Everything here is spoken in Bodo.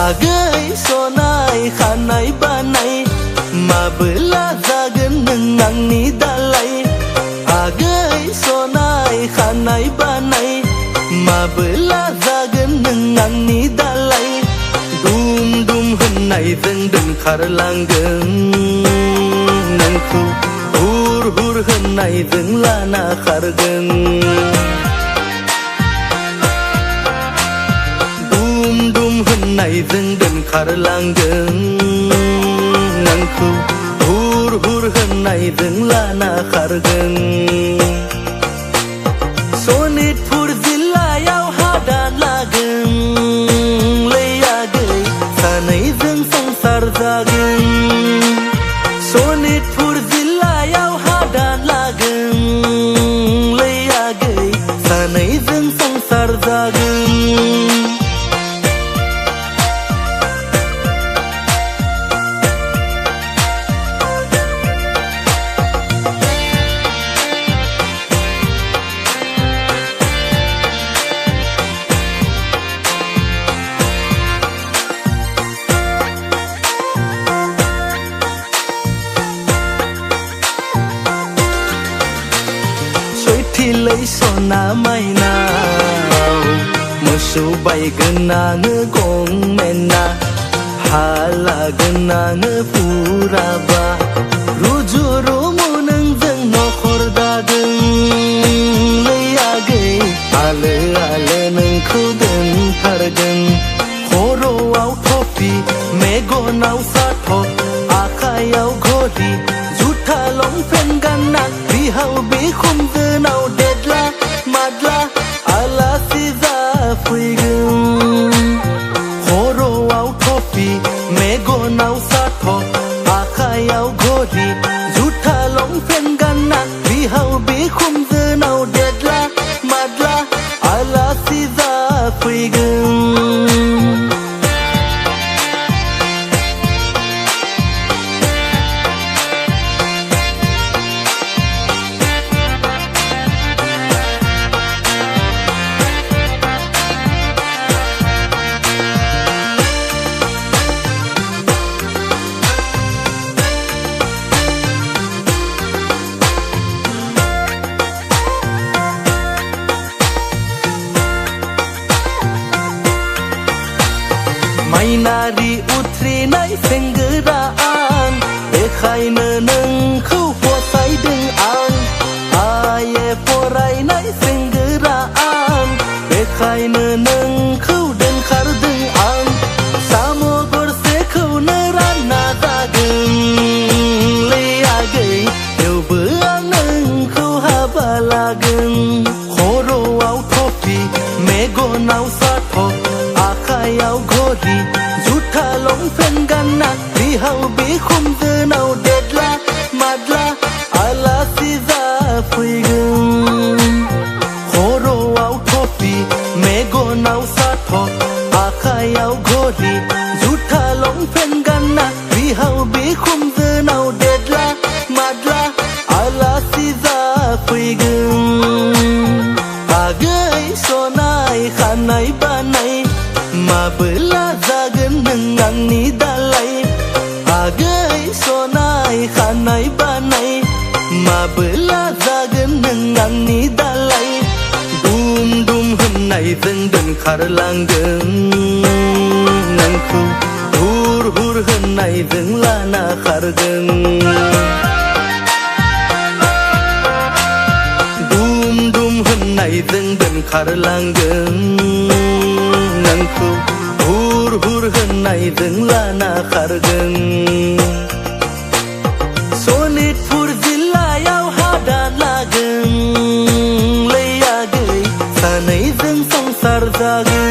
आगै सनाय खानाय बानाय माबोला जागोन नों आंनि दालाय आगै सनाय खानाय बानाय माबोला जागोन नों आंनि दालाय दुम दुम होननायजों दोनखारलांगोन नोंखौ हुर हुर होननायजों लाना खारगोन होननायजों दोनखारलांगोन नोंखौ हुर हुर होननायजों लाना खारगोन सनितपुर जिल्लायाव हादान लागोन लै आगै सानैजों संसार जागोन सनितपुर जिल्लायाव हादान लागोन लै आगै सानैजों संसार जागोन थिलै सना माइनाव मोसौ बायगोन आङो गंमेना हा लागोन आङो फुराबा रुजु रुमु नोंजों नखर दागोन लै आगै आलो आलो नोंखौ दोनथारगोन खर'आव थफि मेगनाव साथब आखायाव घरि जुथा लंपेन्ट गानना बिहाव बिखुनजोनाव देदला मादला आलासि जाफैगोन खर'आव थफि मेगनाव साथब आखायाव घरि जुथा लंपेन्ट गानना बिहाव बिखुनजोनाव देदला मादला आलासि जाफैगोन माइनारि उथ्रिनाय सेंग्रा आं बेखायनो नोंखौ फसायदों आं आइए फरायनाय सेंग्रा आं बेखायनो नोंखौ दोनखारदों आं साम' गरसेखौनो रानना जागोन लै आगै थेवबो आं नोंखौ हाबा लागोन खर'आव थफि मेगनाव साथब आखायाव घरि जुथा लंपेन्ट गानना बिहाव बिखुनजोनाव देदला मादला आलासि जाफैगोन खर'आव थफि मेगनाव साथब आखायाव घरि जुथा लंपेन्ट गानना बिहाव बिखुनजोनाव देदला मादला आलासि जाफैगोन आगै सनाय खानाय बानाय माबोला जागोन नों आंनि दालाय आगै सनाय खानाय बानाय माबोला जागोन नों आंनि दालाय दुम दुम होननायजों दोनखारलांगोन नोंखौ हुर हुर होननायजों लाना खारगोन दुम दुम होननायजों दोनखारलांगोन नोंखौ हुर हुर होननायजों लाना खारगोन सनितपुर जिल्लायाव हादान लागोन लै आगै सानैजों संसार जागोन।